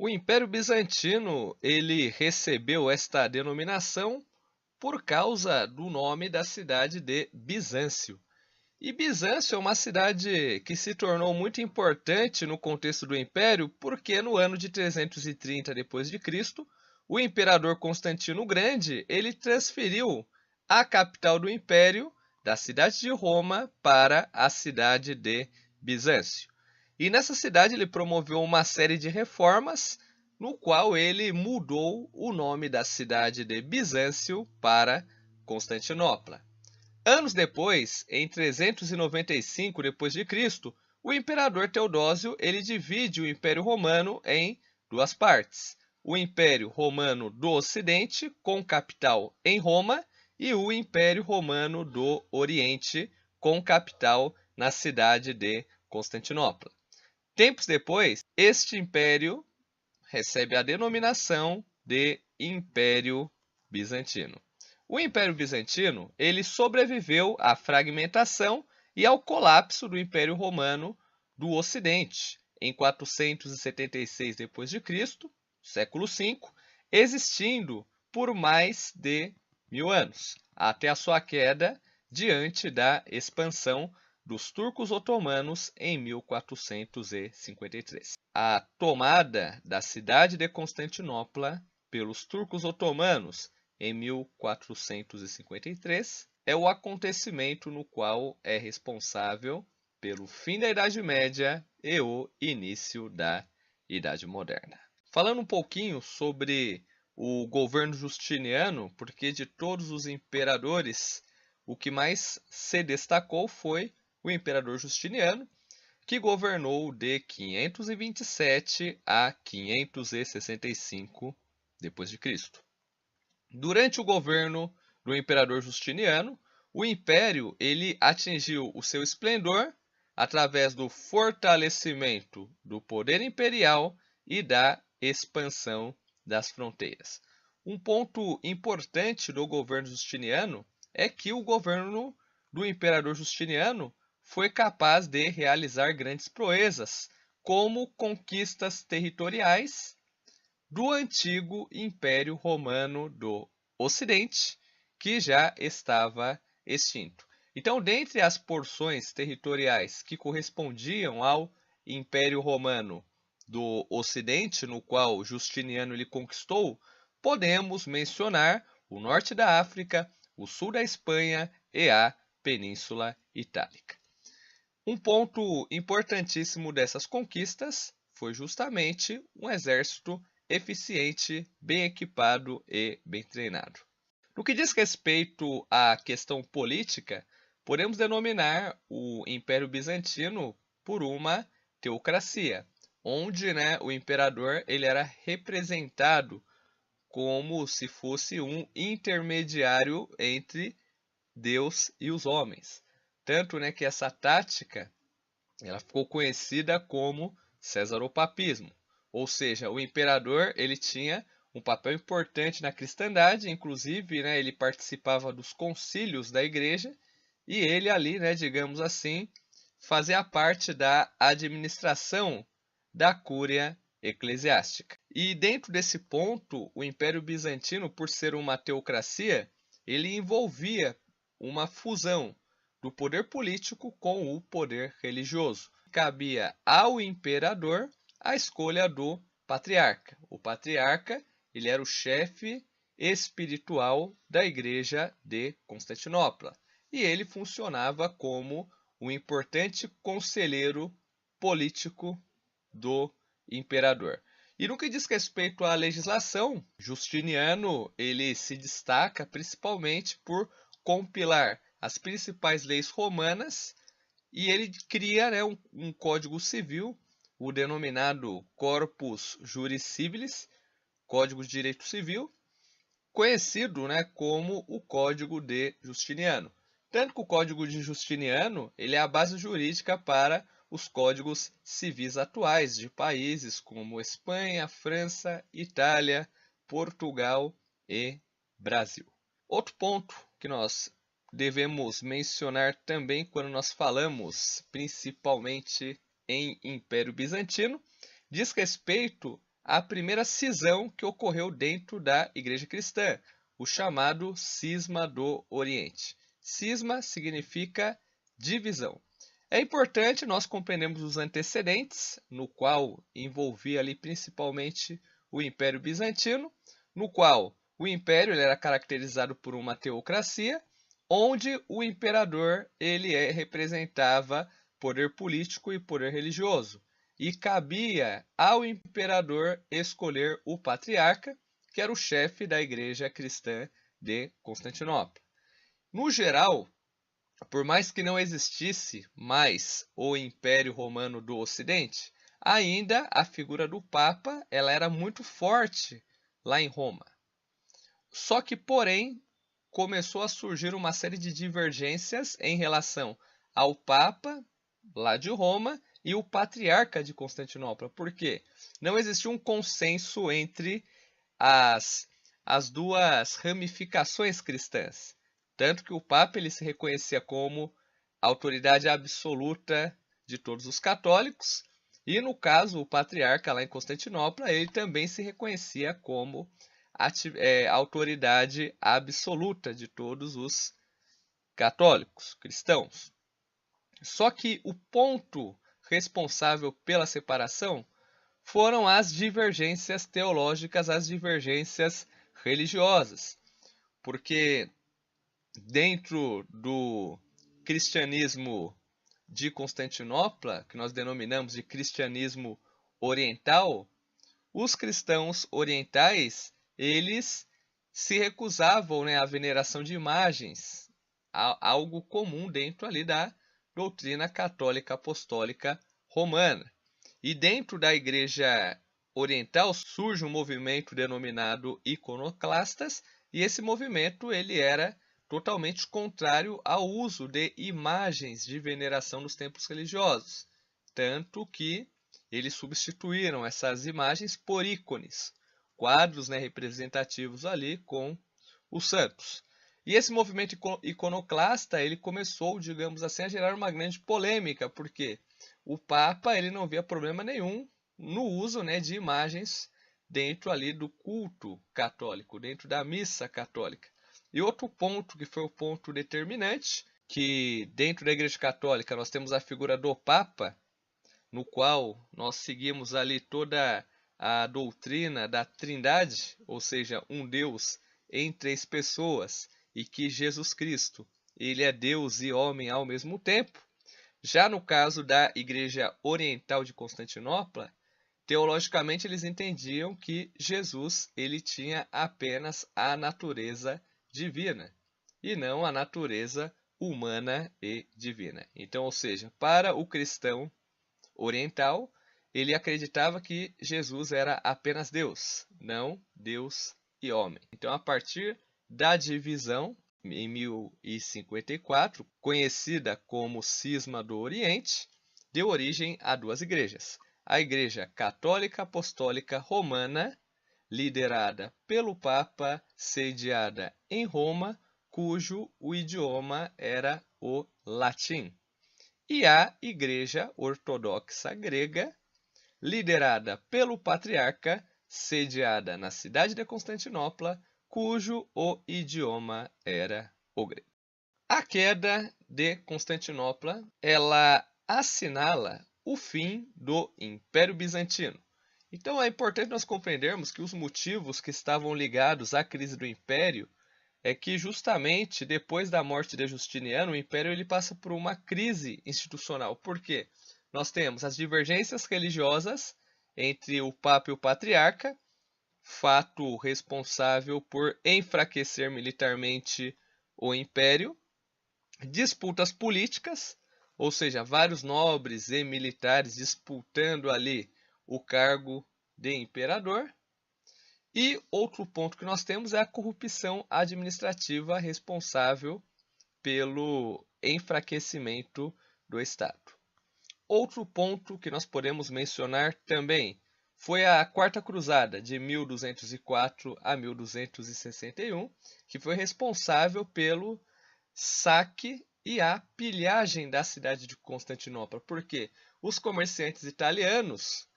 O Império Bizantino, ele recebeu esta denominação por causa do nome da cidade de Bizâncio. E Bizâncio é uma cidade que se tornou muito importante no contexto do Império, porque no ano de 330 depois de Cristo, o imperador Constantino o Grande, ele transferiu a capital do Império da cidade de Roma para a cidade de Bizâncio. E nessa cidade ele promoveu uma série de reformas, no qual ele mudou o nome da cidade de Bizâncio para Constantinopla. Anos depois, em 395 d.C., o imperador Teodósio ele divide o Império Romano em duas partes: o Império Romano do Ocidente, com capital em Roma, e o Império Romano do Oriente, com capital na cidade de Constantinopla. Tempos depois, este império recebe a denominação de Império Bizantino. O Império Bizantino ele sobreviveu à fragmentação e ao colapso do Império Romano do Ocidente em 476 d.C., século V, existindo por mais de 1000 anos, até a sua queda diante da expansão dos turcos otomanos em 1453. A tomada da cidade de Constantinopla pelos turcos otomanos em 1453 é o acontecimento no qual é responsável pelo fim da Idade Média e o início da Idade Moderna. Falando um pouquinho sobre o governo Justiniano, porque de todos os imperadores, o que mais se destacou foi o imperador Justiniano, que governou de 527 a 565 d.C. Durante o governo do imperador Justiniano, o império ele atingiu o seu esplendor através do fortalecimento do poder imperial e da expansão das fronteiras. Um ponto importante do governo Justiniano é que o governo do imperador Justiniano foi capaz de realizar grandes proezas, como conquistas territoriais do antigo Império Romano do Ocidente, que já estava extinto. Então, dentre as porções territoriais que correspondiam ao Império Romano do Ocidente, no qual Justiniano ele conquistou, podemos mencionar o norte da África, o sul da Espanha e a Península Itálica. Um ponto importantíssimo dessas conquistas foi justamente um exército eficiente, bem equipado e bem treinado. No que diz respeito à questão política, podemos denominar o Império Bizantino por uma teocracia, onde o imperador ele era representado como se fosse um intermediário entre Deus e os homens. Tanto que essa tática ela ficou conhecida como Cesaropapismo, ou seja, o imperador ele tinha um papel importante na cristandade, inclusive ele participava dos concílios da igreja e ele ali, digamos assim, fazia parte da administração da cúria eclesiástica. E dentro desse ponto, o Império Bizantino, por ser uma teocracia, ele envolvia uma fusão do poder político com o poder religioso. Cabia ao imperador a escolha do patriarca. O patriarca ele era o chefe espiritual da igreja de Constantinopla e ele funcionava como um importante conselheiro político do imperador. E no que diz respeito à legislação, Justiniano ele se destaca principalmente por compilar as principais leis romanas e ele cria um código civil, o denominado Corpus Juris Civilis, Código de Direito Civil, conhecido como o Código de Justiniano. Tanto que o Código de Justiniano ele é a base jurídica para os códigos civis atuais de países como Espanha, França, Itália, Portugal e Brasil. Outro ponto que nós devemos mencionar também quando nós falamos principalmente em Império Bizantino diz respeito a primeira cisão que ocorreu dentro da Igreja Cristã, o chamado Cisma do Oriente. Cisma significa divisão. É importante nós compreendermos os antecedentes, no qual envolvia ali principalmente o Império Bizantino, no qual o império ele era caracterizado por uma teocracia, onde o imperador representava poder político e poder religioso, e cabia ao imperador escolher o patriarca, que era o chefe da Igreja Cristã de Constantinopla. No geral, por mais que não existisse mais o Império Romano do Ocidente, ainda a figura do Papa ela era muito forte lá em Roma. Só que, porém, começou a surgir uma série de divergências em relação ao Papa lá de Roma e o Patriarca de Constantinopla. Por quê? Não existia um consenso entre as duas ramificações cristãs. Tanto que o Papa ele se reconhecia como autoridade absoluta de todos os católicos, e no caso o Patriarca lá em Constantinopla, ele também se reconhecia como autoridade absoluta de todos os católicos, cristãos. Só que o ponto responsável pela separação foram as divergências teológicas, as divergências religiosas. Porque dentro do cristianismo de Constantinopla, que nós denominamos de cristianismo oriental, os cristãos orientais, eles se recusavam, né, à veneração de imagens, algo comum dentro ali da doutrina católica apostólica romana. E dentro da Igreja Oriental surge um movimento denominado iconoclastas, e esse movimento ele era totalmente contrário ao uso de imagens de veneração nos templos religiosos, tanto que eles substituíram essas imagens por ícones, quadros, né, representativos ali com os santos. E esse movimento iconoclasta ele começou, digamos assim, a gerar uma grande polêmica, porque o Papa ele não via problema nenhum no uso, né, de imagens dentro ali do culto católico, dentro da missa católica. E outro ponto que foi o ponto determinante, que dentro da Igreja Católica nós temos a figura do Papa, no qual nós seguimos ali toda a doutrina da Trindade, ou seja, um Deus em três pessoas, e que Jesus Cristo, ele é Deus e homem ao mesmo tempo. Já no caso da Igreja Oriental de Constantinopla, teologicamente eles entendiam que Jesus ele tinha apenas a natureza divina e não a natureza humana e divina. Então, ou seja, para o cristão oriental, ele acreditava que Jesus era apenas Deus, não Deus e homem. Então, a partir da divisão em 1054, conhecida como Cisma do Oriente, deu origem a duas igrejas. A Igreja Católica Apostólica Romana, liderada pelo Papa, sediada em Roma, cujo o idioma era o latim. E a Igreja Ortodoxa Grega, liderada pelo Patriarca, sediada na cidade de Constantinopla, cujo o idioma era o grego. A queda de Constantinopla, ela assinala o fim do Império Bizantino. Então é importante nós compreendermos que os motivos que estavam ligados à crise do Império é que justamente depois da morte de Justiniano, o Império ele passa por uma crise institucional. Por quê? Nós temos as divergências religiosas entre o Papa e o Patriarca, fato responsável por enfraquecer militarmente o Império, disputas políticas, ou seja, vários nobres e militares disputando ali o cargo de imperador. E outro ponto que nós temos é a corrupção administrativa responsável pelo enfraquecimento do Estado. Outro ponto que nós podemos mencionar também foi a Quarta Cruzada, de 1204 a 1261, que foi responsável pelo saque e a pilhagem da cidade de Constantinopla, porque os comerciantes italianos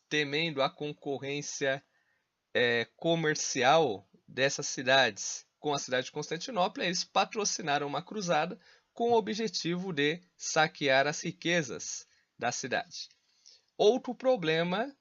temendo a concorrência comercial dessas cidades com a cidade de Constantinopla, eles patrocinaram uma cruzada com o objetivo de saquear as riquezas da cidade. Outro problema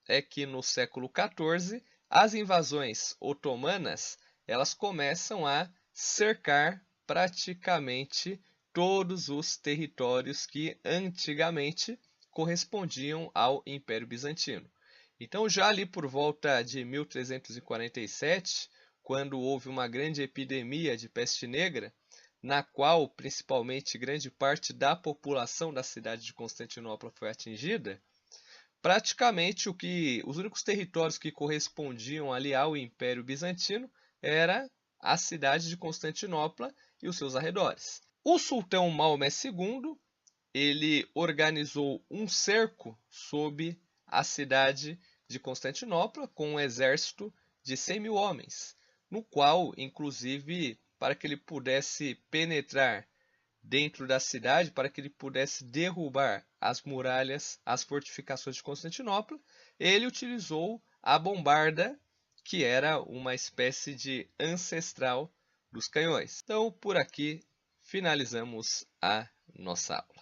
é que no século XIV, as invasões otomanas elas começam a cercar praticamente todos os territórios que antigamente correspondiam ao Império Bizantino. Então, já ali por volta de 1347, quando houve uma grande epidemia de peste negra, na qual principalmente grande parte da população da cidade de Constantinopla foi atingida, praticamente os únicos territórios que correspondiam ali ao Império Bizantino era a cidade de Constantinopla e os seus arredores. O sultão Maomé II, ele organizou um cerco sobre a cidade de Constantinopla com um exército de 100 mil homens, no qual, inclusive, para que ele pudesse penetrar dentro da cidade, para que ele pudesse derrubar as muralhas, as fortificações de Constantinopla, ele utilizou a bombarda, que era uma espécie de ancestral dos canhões. Então, por aqui, finalizamos a nossa aula.